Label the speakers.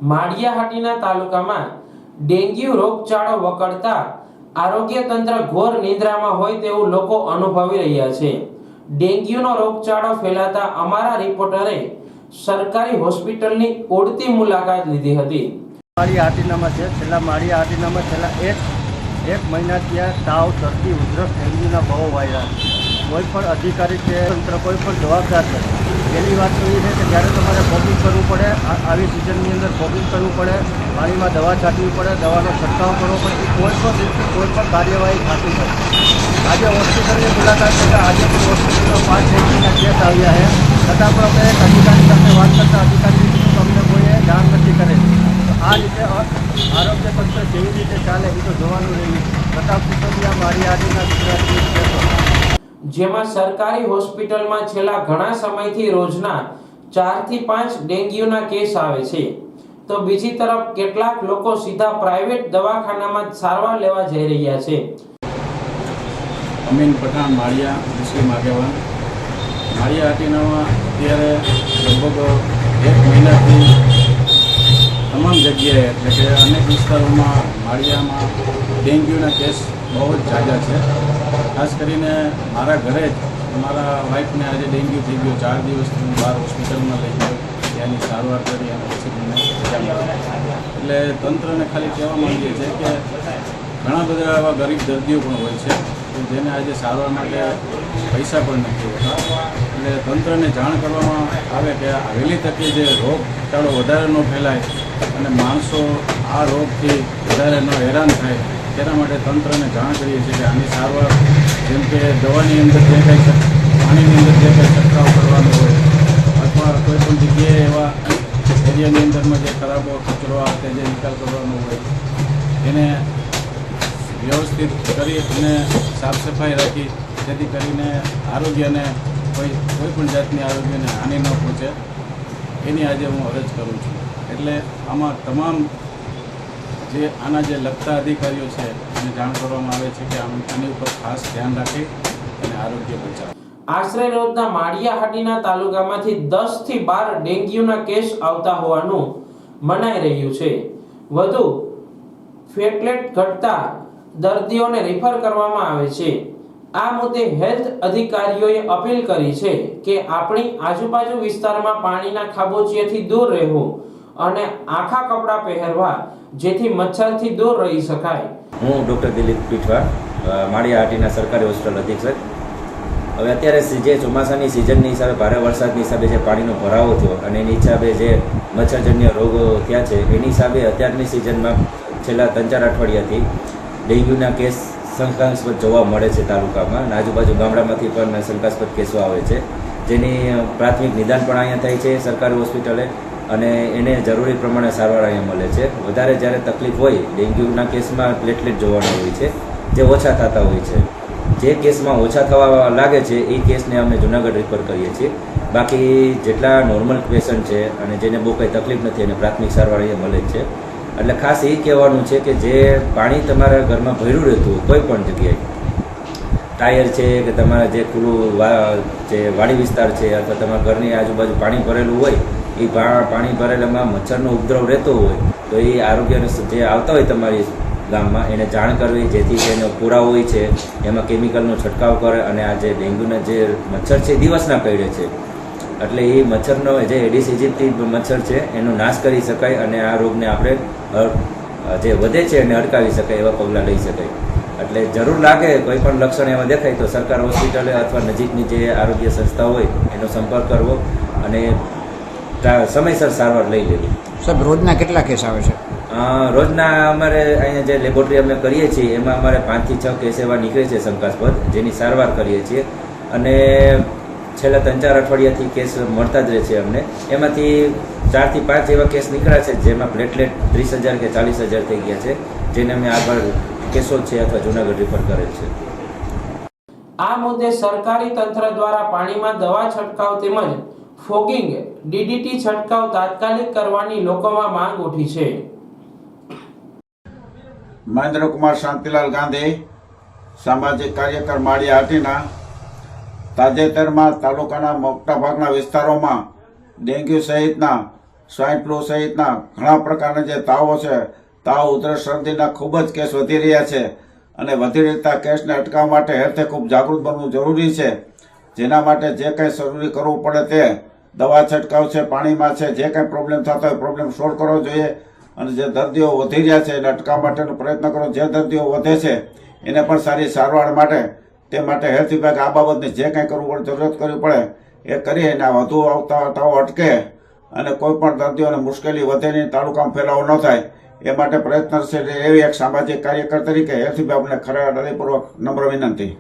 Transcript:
Speaker 1: માળિયાહાટીના તાલુકામાં ડેન્ગ્યુ રોગચાળો વકરતા આરોગ્ય તંત્ર ઘોર નિંદ્રામાં હોય તેવું લોકો અનુભવી રહ્યા છે। ડેન્ગ્યુનો રોગચાળો ફેલાતા અમારા રિપોર્ટરે સરકારી હોસ્પિટલની ઉડતી મુલાકાત લીધી હતી।
Speaker 2: માળિયાહાટીનામાં છે છેલ્લા એક મહિનાથી આ તાવ, શરદી, ઉધરસ, ડેન્ગ્યુના બહુ વાયરસ કોઈ પણ અધિકારી કે તંત્ર કોઈ પણ જવાબદાર છે। પહેલી વાત તો એ છે કે જ્યારે તમારે ફોગિંગ કરવું પડે, આવી સિઝનની અંદર ફોગિંગ કરવું પડે, પાણીમાં દવા છાંટવી પડે, દવાનો છંટકાવ કરવો પડે, કોઈ પણ કાર્યવાહી થતી નથી। આજે હોસ્પિટલની મુલાકાત કરતાં આજે પણ હોસ્પિટલમાં 5 ડેન્ગ્યુના કેસ આવ્યા છે, છતાં પણ અમે એક અધિકારી સાથે વાત કરતા અધિકારી કીધું અમને કોઈએ જાણ નથી કરેલી। આ રીતે આરોગ્ય તંત્ર કેવી રીતે ચાલે એ તો જોવાનું રહ્યું। પ્રતાપ સિસોદિયા, માળિયાહાટીના ગુજરાતી,
Speaker 1: જેમાં સરકારી હોસ્પિટલમાં છેલ્લા ઘણા સમયથી રોજના 4 થી 5 ડેન્ગ્યુના કેસ આવે છે, તો બીજી તરફ કેટલાક લોકો સીધા પ્રાઇવેટ દવાખાનામાં સારવાર લેવા જઈ રહ્યા છે।
Speaker 3: અમીન પઠાણ, માળિયા, મુસ્લિમ આગેવાન। માળિયાહાટીનામાં અત્યારે લગભગ 1 મહિનાથી તમામ જગ્યાએ એટલે કે અનેક વિસ્તારોમાં માળિયામાં ડેન્ગ્યુના કેસ બહુ જ ઝાઝા છે। ખાસ કરીને મારા ઘરે જ મારા વાઈફને આજે ડેન્ગ્યુ થઈ ગયો। 4 દિવસથી હું બહાર હોસ્પિટલમાં લઈ ગયો, ત્યાંની સારવાર કરી અને પછી મને રજા મળી। એટલે તંત્રને ખાલી કહેવા માંગીએ છીએ કે ઘણા બધા એવા ગરીબ દર્દીઓ પણ હોય છે કે જેને આજે સારવાર માટે પૈસા પણ નથી હોતા। એટલે તંત્રને જાણ કરવામાં આવે કે વહેલી તકે જે રોગચાળો વધારે ન ફેલાય અને માણસો આ રોગથી વધારે ન હેરાન થાય તેના માટે તંત્રને જાણ કરીએ છીએ કે આની સારવાર જેમ કે દવાની અંદર જે કંઈ પાણીની અંદર જે કંઈ છંટકાવ કરવાનો હોય અથવા કોઈપણ જગ્યાએ એવા એરિયાની અંદરમાં જે ખરાબ કચરો આવે જે નિકાલ કરવાનો હોય એને વ્યવસ્થિત કરી અને સાફ સફાઈ રાખી જેથી કરીને આરોગ્યને કોઈ પણ જાતની આરોગ્યને હાનિ ન પહોંચે એની આજે હું અરજ કરું છું। એટલે આમાં તમામ જે આના જે લગતા અધિકારીઓ છે એને જાણ કરવામાં આવે છે કે આની ઉપર ખાસ ધ્યાન રાખી અને આરોગ્ય બચાવે।
Speaker 1: આશરે રોજના માળિયાહાટીના તાલુકામાંથી 10 થી 12 ડેન્ગ્યુના કેસ આવતા હોવાનું મનાઈ રહ્યું છે। વધુ પ્લેટલેટ ઘટતા દર્દીઓને રિફર કરવામાં આવે છે। આ મુદ્દે હેલ્થ અધિકારીઓએ અપીલ કરી છે કે આપણી આજુબાજુ વિસ્તારમાં પાણીના ખાબોચિયાથી દૂર રહેવું અને આખા કપડાં પહેરવા જેથી મચ્છરથી દૂર રહી શકાય।
Speaker 4: હું ડૉક્ટર દિલીપ પીઠવા, માળિયાહાટીના સરકારી હોસ્પિટલ અધિક્ષક। હવે અત્યારે જે ચોમાસાની સિઝનની હિસાબે ભારે વરસાદની હિસાબે જે પાણીનો ભરાવો થયો અને એની હિસાબે જે મચ્છરજન્ય રોગો થયા છે એની હિસાબે અત્યારની સિઝનમાં છેલ્લા 3-4 અઠવાડિયાથી ડેન્ગ્યુના કેસ શંકાસ્પદ જોવા મળે છે તાલુકામાં અને આજુબાજુ ગામડામાંથી પણ શંકાસ્પદ કેસો આવે છે, જેની પ્રાથમિક નિદાન પણ અહીંયા થાય છે સરકારી હોસ્પિટલે અને એને જરૂરી પ્રમાણે સારવાર અહીંયા મળે છે। વધારે જ્યારે તકલીફ હોય ડેન્ગ્યુના કેસમાં પ્લેટલેટ જોવાનું હોય છે જે ઓછા થતા હોય છે। જે કેસમાં ઓછા થવા લાગે છે એ કેસને અમે જુનાગઢ રિફર કરીએ છીએ। બાકી જેટલા નોર્મલ પેશન્ટ છે અને જેને બહુ કંઈ તકલીફ નથી એને પ્રાથમિક સારવાર અહીંયા મળે છે। એટલે ખાસ એ કહેવાનું છે કે જે પાણી તમારા ઘરમાં ભર્યું રહેતું હોય કોઈ પણ જગ્યાએ, ટાયર છે કે તમારા જે ખુલ્લું જે વાડી વિસ્તાર છે અથવા તમારા ઘરની આજુબાજુ પાણી ભરેલું હોય એ પાણી ભરેલામાં મચ્છરનો ઉપદ્રવ રહેતો હોય તો એ આરોગ્યને જે આવતા હોય તમારી ગામમાં એને જાણ કરવી જેથી એનો પુરાવો હોય છે એમાં કેમિકલનો છંટકાવ કરે અને આ જે ડેન્ગ્યુના જે મચ્છર છે દિવસના કરડે છે એટલે એ મચ્છરનો જે એડિસ ઇજિપ્ટી મચ્છર છે એનો નાશ કરી શકાય અને આ રોગને આપણે જે વધે છે એને અટકાવી શકાય એવા પગલાં લઈ શકાય। એટલે જરૂર લાગે કોઈ પણ લક્ષણ એવા દેખાય તો સરકાર હોસ્પિટલે અથવા નજીકની જે આરોગ્ય સંસ્થા હોય એનો સંપર્ક કરવો અને સમયસર સારવાર લઈ લેવી।
Speaker 5: સાહેબ, રોજના કેટલા કેસ આવે છે?
Speaker 4: રોજના અમારે અહીંયા જે લેબોરેટરી અમે કરીએ છીએ એમાં અમારે 5 થી 6 કેસ એવા નીકળે છે શંકાસ્પદ જેની સારવાર કરીએ છીએ અને છેલ્લા 3-4 અઠવાડિયાથી કેસ મળતા જ રહે છે અમને। એમાંથી 4 થી 5 એવા કેસ નીકળ્યા છે જેમાં પ્લેટલેટ 30,000 કે 40,000 થઈ ગયા છે જેને અમે આગળ કેસો છે અથવા જુનાગઢ રિફર કરેલ છે।
Speaker 1: આ મુદ્દે સરકારી તંત્ર દ્વારા પાણીમાં દવા છંટકાવ તેમજ ફોગિંગ ડીડીટી છંટકાવ તાત્કાલિક કરવાની લોકોમાં માંગ ઉઠી છે।
Speaker 6: મહેન્દ્રકુમાર શાંતિલાલ ગાંધી, સામાજિક કાર્યકર, માળિયાહાટીના। તાજેતરમાં તાલુકાના મોટાભાગના વિસ્તારોમાં ડેન્ગ્યુ સહિતના સ્વાઇન ફ્લૂ સહિતના ઘણા પ્રકારના જે તાવો છે, તાવ, ઉધરસ, શરદીના ખૂબ જ કેસ વધી રહ્યા છે અને વધી રહેતા કેસને અટકાવવા માટે હેલ્થે ખૂબ જાગૃત બનવું જરૂરી છે. જેના માટે જે કંઈ જરૂરી કરવું પડે તે દવા છંટકાવ છે, પાણીમાં છે, જે કંઈ પ્રોબ્લેમ થતા હોય પ્રોબ્લેમ સોલ્વ કરવો જોઈએ અને જે દર્દીઓ વધી રહ્યા છે એને અટકાવવા માટેનો પ્રયત્ન કરો. જે દર્દીઓ વધે છે એને પણ સારી સારવાર માટે તે માટે હેલ્થ વિભાગ આ બાબતને જે કંઈ કરવું પડે, જરૂરત કરવી પડે એ કરી અને વધુ આવતા તાવ અટકે અને કોઈ પણ દર્દીઓને મુશ્કેલી વધે નહીં, તાલુકામાં ફેલાવો ન થાય એ માટે પ્રયત્નશીલ એવી એક સામાજિક કાર્યકર તરીકે હેલ્થ વિભાગને ખરા હૃદયપૂર્વક નમ્ર વિનંતી.